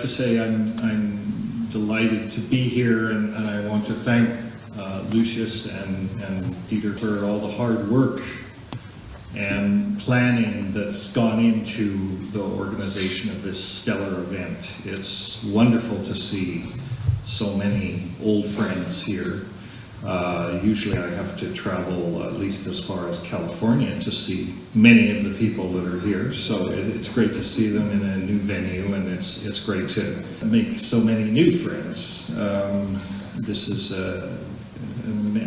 to say I'm delighted to be here, and I want to thank Lucius and Dieter for all the hard work and planning that's gone into the organization of this stellar event. It's wonderful to see so many old friends here. Usually I have to travel at least as far as California to see many of the people that are here, so it's great to see them in a new venue, and it's great to make so many new friends. This is a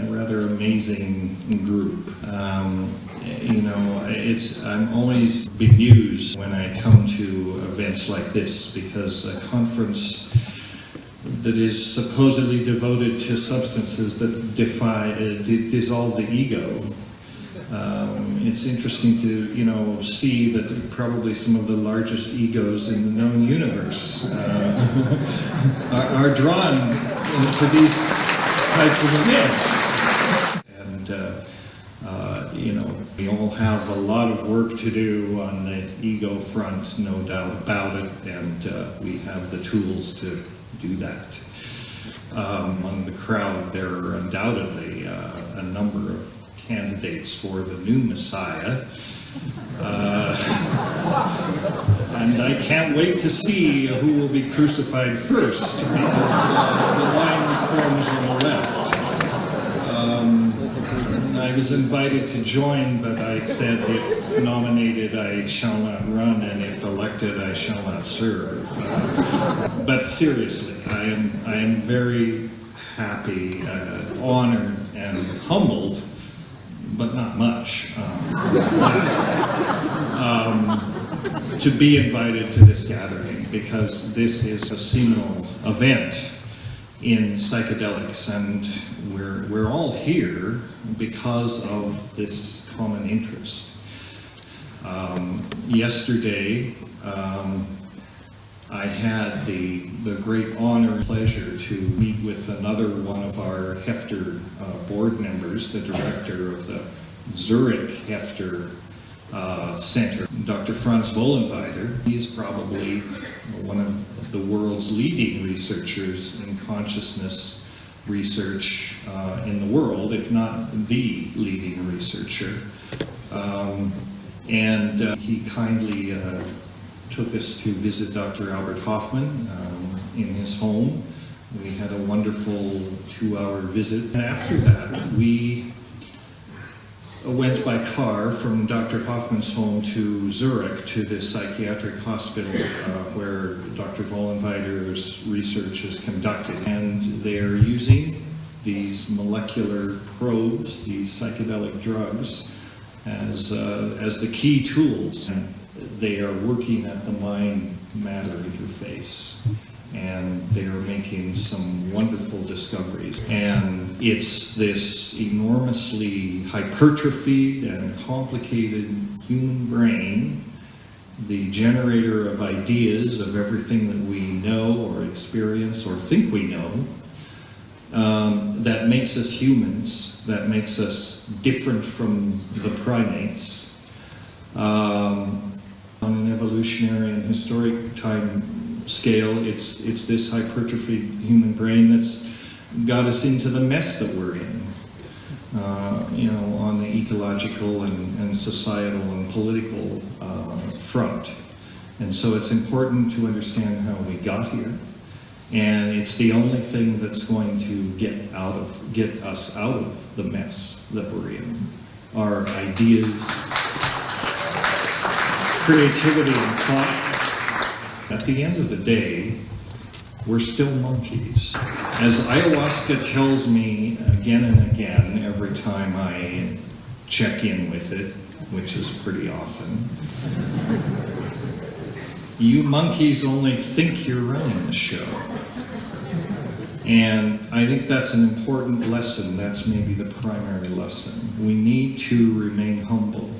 rather amazing group. You know, I'm always bemused when I come to events like this, because a conference that is supposedly devoted to substances that dissolve the ego. It's interesting to, you know, see that probably some of the largest egos in the known universe are drawn to these types of events. And you know, we all have a lot of work to do on the ego front, no doubt about it, and we have the tools to do that. Among the crowd, there are undoubtedly a number of candidates for the new Messiah. And I can't wait to see who will be crucified first, because the line forms on the left. I was invited to join, but I said if nominated I shall not run, and if elected I shall not serve. But seriously, I am very happy, honored, and humbled, but not much, to be invited to this gathering, because this is a seminal event in psychedelics, and we're all here because of this common interest. Yesterday, I had the great honor and pleasure to meet with another one of our Hefter board members, the director of the Zurich Hefter Center, Dr. Franz Vollenweider. He is probably one of the world's leading researchers in consciousness research in the world, if not the leading researcher. And he kindly took us to visit Dr. Albert Hoffman in his home. We had a wonderful 2-hour visit. And after that, we went by car from Dr. Hoffman's home to Zurich, to the psychiatric hospital where Dr. Vollenweider's research is conducted. And they're using these molecular probes, these psychedelic drugs, as the key tools. And they are working at the mind-matter interface, and they are making some wonderful discoveries. And it's this enormously hypertrophied and complicated human brain, the generator of ideas of everything that we know or experience or think we know, that makes us humans, that makes us different from the primates. On an evolutionary and historic time scale, it's this hypertrophied human brain that's got us into the mess that we're in, you know, on the ecological and societal and political front. And so it's important to understand how we got here, and it's the only thing that's going to get us out of the mess that we're in. Our ideas, creativity, and thought. At the end of the day, we're still monkeys. As ayahuasca tells me again and again every time I check in with it, which is pretty often, you monkeys only think you're running the show. And I think that's an important lesson. That's maybe the primary lesson. We need to remain humble.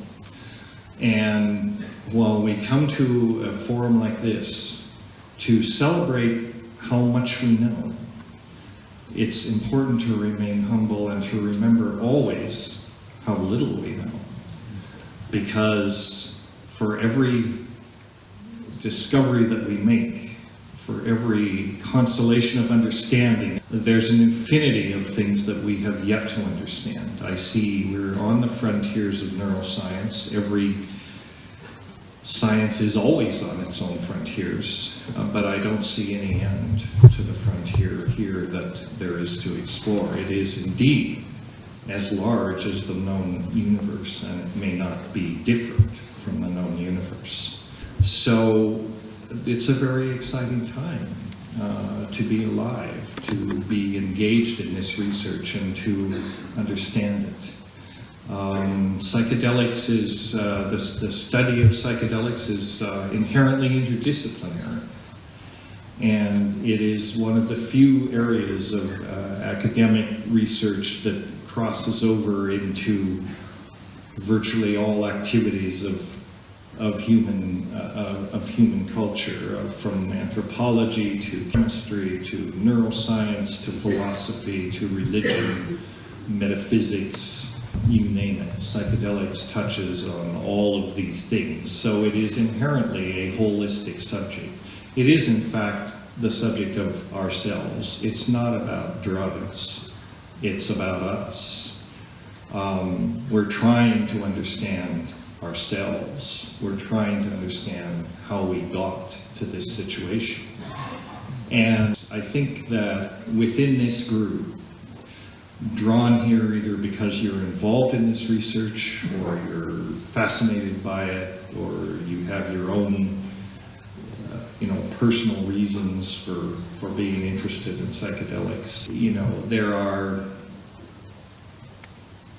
And while we come to a forum like this to celebrate how much we know, it's important to remain humble and to remember always how little we know. Because for every discovery that we make, for every constellation of understanding, there's an infinity of things that we have yet to understand. I see we're on the frontiers of neuroscience. Every science is always on its own frontiers, but I don't see any end to the frontier here that there is to explore. It is indeed as large as the known universe, and it may not be different from the known universe. So it's a very exciting time to be alive, to be engaged in this research and to understand it. Psychedelics is, the study of psychedelics is inherently interdisciplinary. And it is one of the few areas of academic research that crosses over into virtually all activities of human culture, from anthropology to chemistry to neuroscience to philosophy to religion, metaphysics, you name it. Psychedelics touches on all of these things. So it is inherently a holistic subject. It is, in fact, the subject of ourselves. It's not about drugs. It's about us. We're trying to understand ourselves. We're trying to understand how we got to this situation. And I think that within this group, drawn here either because you're involved in this research or you're fascinated by it or you have your own personal reasons for being interested in psychedelics. There are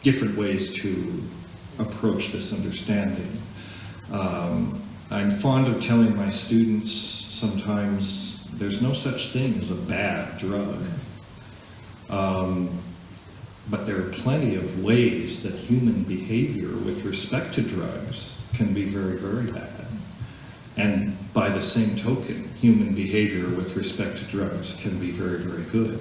different ways to approach this understanding. I'm fond of telling my students sometimes there's no such thing as a bad drug. But there are plenty of ways that human behavior with respect to drugs can be very, very bad. And by the same token, human behavior with respect to drugs can be very, very good.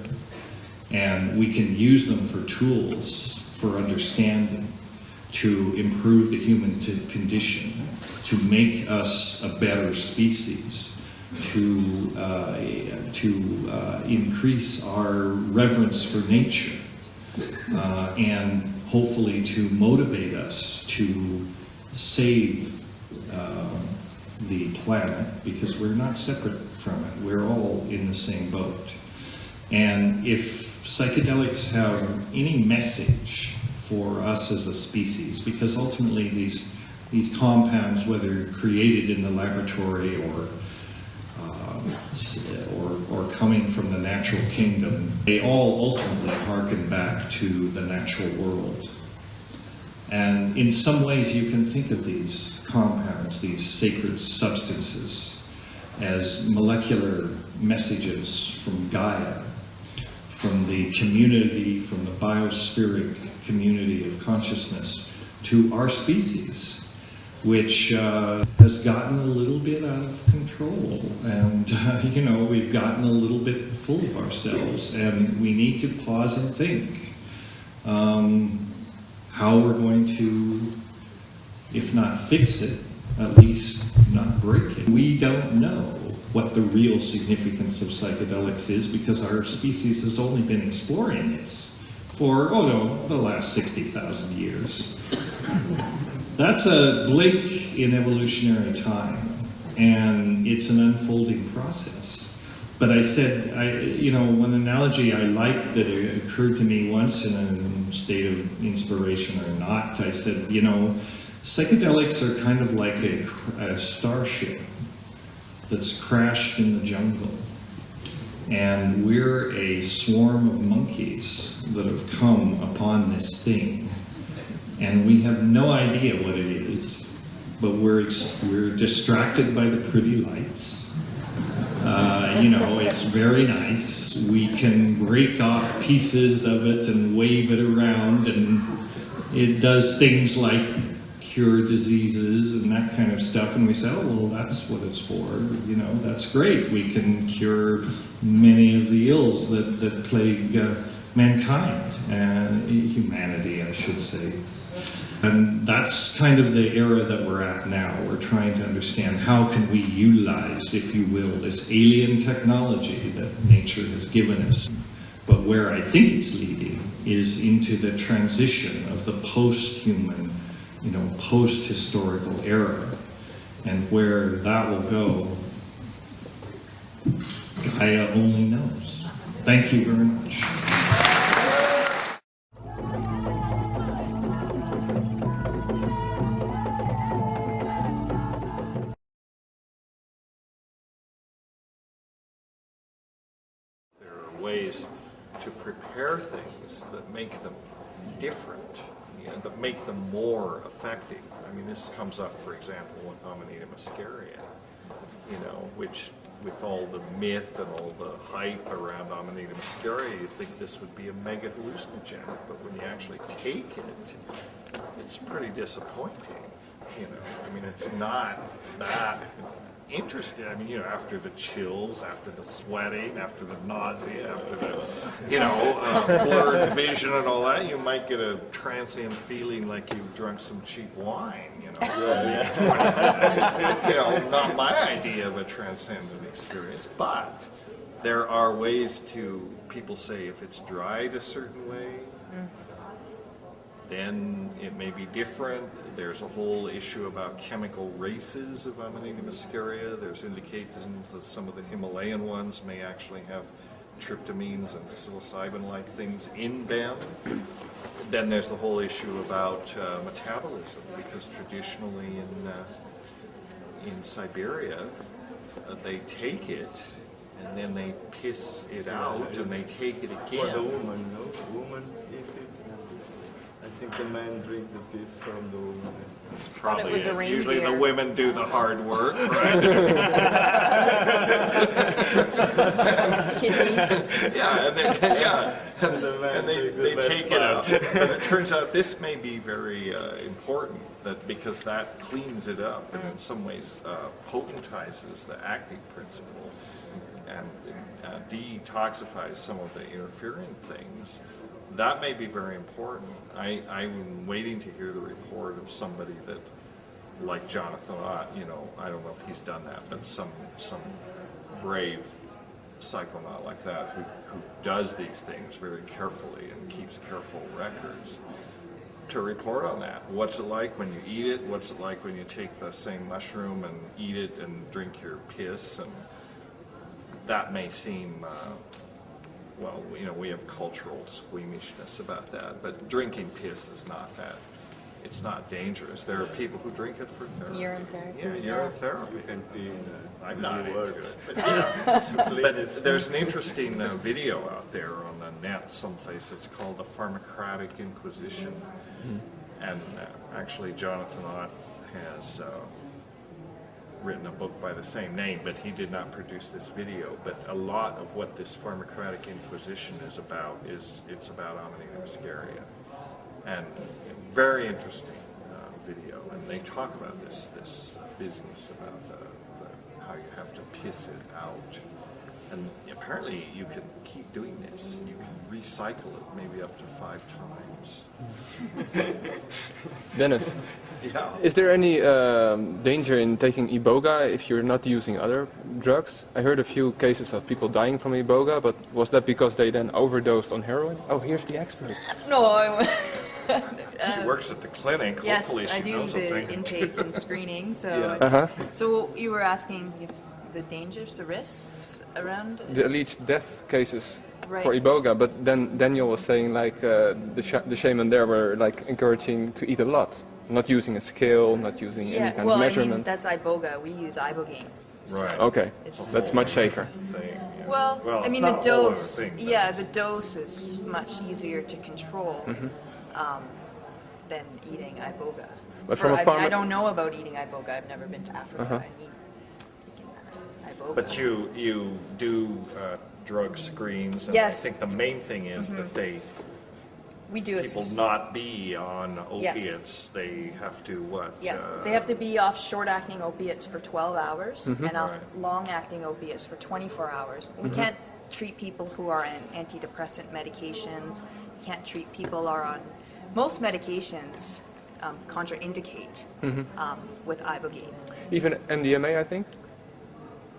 And we can use them for tools for understanding, to improve the human condition, to make us a better species, to increase our reverence for nature, and hopefully to motivate us to save the planet, because we're not separate from it. We're all in the same boat. And if psychedelics have any message for us as a species, because ultimately these compounds, whether created in the laboratory or coming from the natural kingdom, they all ultimately harken back to the natural world. And in some ways you can think of these compounds, these sacred substances, as molecular messages from Gaia, from the community, from the biospheric community of consciousness to our species, which has gotten a little bit out of control. And, we've gotten a little bit full of ourselves, and we need to pause and think how we're going to, if not fix it, at least not break it. We don't know what the real significance of psychedelics is, because our species has only been exploring this for, the last 60,000 years. That's a blink in evolutionary time, and it's an unfolding process. But I said, one analogy I like that occurred to me once in a state of inspiration or not, I said, psychedelics are kind of like a starship that's crashed in the jungle. And we're a swarm of monkeys that have come upon this thing. And we have no idea what it is, but we're distracted by the pretty lights. It's very nice. We can break off pieces of it and wave it around, and it does things like cure diseases and that kind of stuff. And we say, that's what it's for. That's great. We can cure many of the ills that plague mankind, and humanity, I should say. And that's kind of the era that we're at now. We're trying to understand how can we utilize, if you will, this alien technology that nature has given us. But where I think it's leading is into the transition of the post-human, post-historical era. And where that will go, Gaia only knows. Thank you very much. Ways to prepare things that make them different, that make them more effective. I mean, this comes up, for example, with Amanita muscaria, which with all the myth and all the hype around Amanita muscaria, you think this would be a mega hallucinogenic, but when you actually take it, it's pretty disappointing. I mean, it's not that interesting. I mean, after the chills, after the sweating, after the nausea, after the, blurred vision and all that, you might get a transient feeling like you've drunk some cheap wine, not my idea of a transcendent experience, but there are ways to, people say if it's dried a certain way, then it may be different. There's a whole issue about chemical races of Amanita muscaria. There's indications that some of the Himalayan ones may actually have tryptamines and psilocybin-like things in them. Then there's the whole issue about metabolism, because traditionally in Siberia, they take it and then they piss it out and they take it again. For the woman, no? Woman eat it. I think the men drink the piss from the woman. Probably it was a reindeer. Usually the women do the hard work, right? Kidneys. Yeah, and they take it out. But it turns out this may be very important, because that cleans it up and in some ways potentizes the active principle and detoxifies some of the interfering things. That may be very important. I'm waiting to hear the report of somebody that, like Jonathan Ott, I don't know if he's done that, but some brave psychonaut like that who does these things very carefully and keeps careful records, to report on that. What's it like when you eat it? What's it like when you take the same mushroom and eat it and drink your piss? And that may seem well, we have cultural squeamishness about that, but drinking piss is not that. It's not dangerous. There are people who drink it for therapy. Urine therapy. Yeah, urine therapy. And I'm not into it. But there's an interesting video out there on the net someplace. It's called the Pharmacratic Inquisition. And actually Jonathan Ott has written a book by the same name, but he did not produce this video. But a lot of what this Pharmacratic Inquisition is about it's about Amanita muscaria. And very interesting video, and they talk about this business about how you have to piss it out, and apparently you can keep doing this. You can recycle it maybe up to 5 times. Dennis, Yeah. is there any danger in taking iboga if you're not using other drugs? I heard a few cases of people dying from iboga, but was that because they then overdosed on heroin? Oh, here's the expert. No, She works at the clinic. yes, Hopefully she I do knows a the thing. intake and screening. So, Yeah. so you were asking if the dangers, the risks around The alleged death cases Right. for iboga, but then Daniel was saying like the shaman there were like encouraging to eat a lot, not using a scale, not using any kind well, of I measurement. mean that's iboga. We use ibogaine. Right. Okay, It's- that's much safer. Thing, yeah. Well, I mean the not a whole other dose. thing, but- Yeah, the dose is much easier to control than eating iboga. But from a I pharma- don't know about eating iboga. I've never been to Africa. I need iboga. But you do drug screens, and Yes. I think the main thing is that we do people not be on opiates. They have to what? Yeah, they have to be off short-acting opiates for 12 hours and off long-acting opiates for 24 hours. We can't treat people who are on antidepressant medications. We can't treat people who are on most medications. contraindicate with ibogaine. Even MDMA, I think.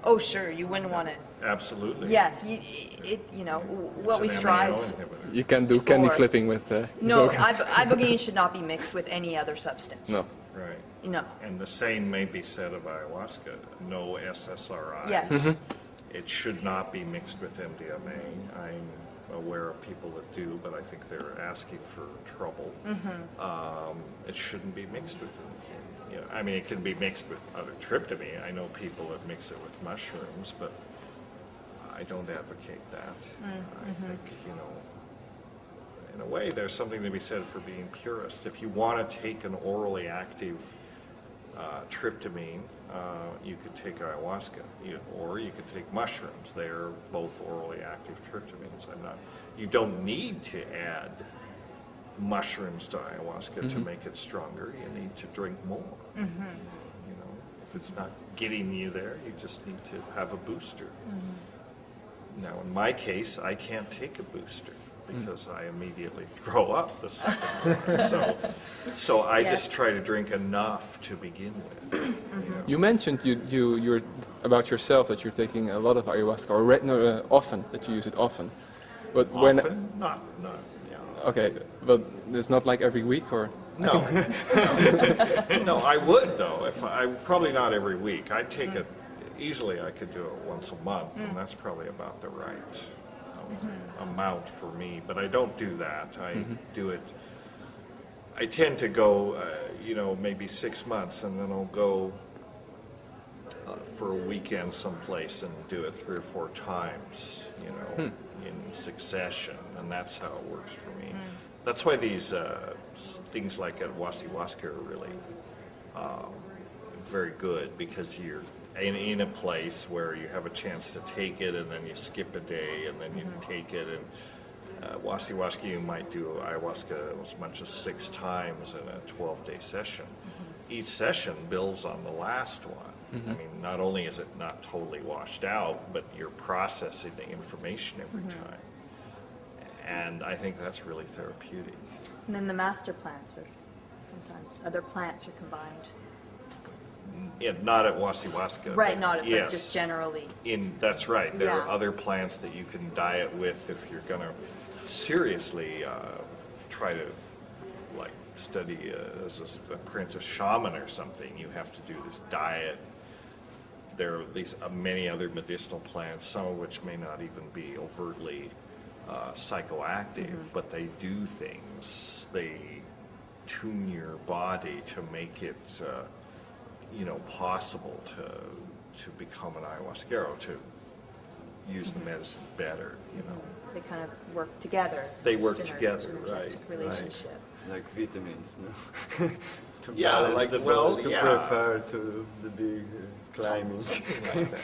Oh, sure, you wouldn't want to. Absolutely. Yes, what we It's an strive. MAO inhibitor. You can do candy For- flipping with. No, iboga. ibogaine should not be mixed with any other substance. No. Right. No. And the same may be said of ayahuasca. No SSRI. Yes. It should not be mixed with MDMA. I'm aware of people that do, but I think they're asking for trouble. It shouldn't be mixed with it. You know, I mean, it can be mixed with other tryptamine. I know people that mix it with mushrooms, but I don't advocate that. I think, you know, in a way, there's something to be said for being purist. If you want to take an orally active tryptamine, you could take ayahuasca, or you could take mushrooms. They're both orally active tryptamines. You don't need to add mushrooms to ayahuasca to make it stronger. You need to drink more. You know, if it's not getting you there, you just need to have a booster. Now, in my case, I can't take a booster because I immediately throw up the second one. So I Yes. just try to drink enough to begin with. You know. You mentioned you're about yourself that you're taking a lot of ayahuasca, or often that you use it often. But when Often? Not, yeah. okay, but it's not like every week, or No. No, I would though. Probably not every week. I'd take it, easily I could do it once a month, and that's probably about the right amount for me. But I don't do that. I do it, I tend to go, you know, maybe 6 months, and then I'll go for a weekend someplace and do it 3 or 4 times, you know, in succession, and that's how it works for me. That's why these things like at Wasiwaska are really very good, because you're in a place where you have a chance to take it, and then you skip a day, and then you take it. And Wasiwaska, you might do ayahuasca as much as 6 times in a 12-day session. Each session builds on the last one. I mean, not only is it not totally washed out, but you're processing the information every time. And I think that's really therapeutic. And then the master plants are sometimes other plants are combined. Yeah, not at Wasiwaska. Right, but not but yes. just generally. That's right. There are Yeah. other plants that you can diet with if you're going to seriously try to like study as an apprentice shaman or something. You have to do this diet. There are these many other medicinal plants, some of which may not even be overtly psychoactive, but they do things. They tune your body to make it, you know, possible to become an ayahuasquero, to use the medicine better. You know, They kind of work together. They work Synergistic together, right, Relationship. Like vitamins, no? To Yeah, balance like, the well, body, to yeah. prepare to the big climbing. something like that.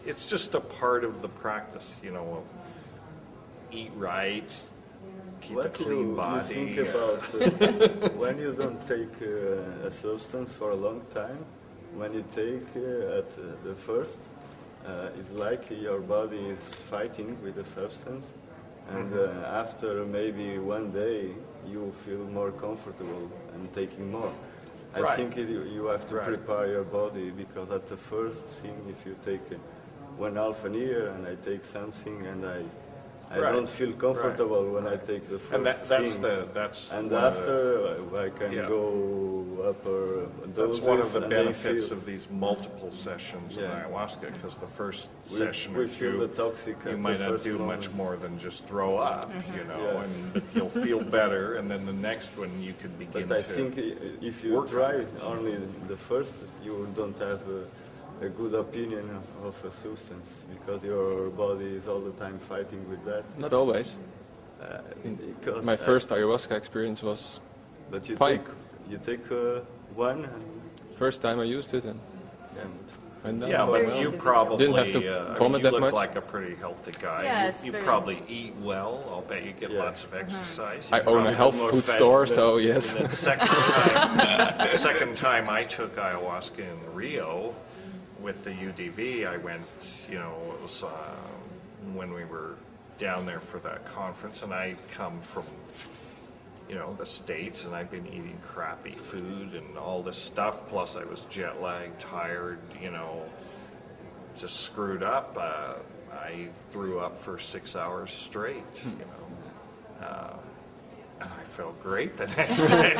It's just a part of the practice, you know, of eat right, keep a What clean you body. think about when you don't take a substance for a long time? When you take at the first, it's like your body is fighting with the substance, and after maybe one day you feel more comfortable and taking more. I Right. think you have to Right. prepare your body, because at the first thing, if you take 1/2 a year and I take something and I Right. don't feel comfortable when I take the first And that's thing. that's And one of after the- I can Yeah. go upper That's doses. one of the and they benefits feel, of these multiple sessions in Yeah. ayahuasca, because the first we, session we or feel two, the toxic you at might the not first do moment. much more than just throw up, you know, Yeah. but you'll feel better, and then the next one you can begin But I to. think if you work on try it. only the first, you don't have a good opinion of a substance, because your body is all the time fighting with that. not always. Because My first ayahuasca experience was but you fine. take one and first time I used it, and went down. Yeah, Well, but you probably Didn't have to I mean, vomit you that look much. like a pretty healthy guy. Yeah, You- it's you very- probably eat well. I'll bet you get Yeah. lots of exercise. I You own a probably health more food fat store, than- so yes. And then second time I took ayahuasca in Rio with the UDV, I went, you know, it was when we were down there for that conference, and I come from the States, and I've been eating crappy food and all this stuff, plus I was jet lagged, tired, just screwed up. I threw up for 6 hours straight, and I felt great the next day.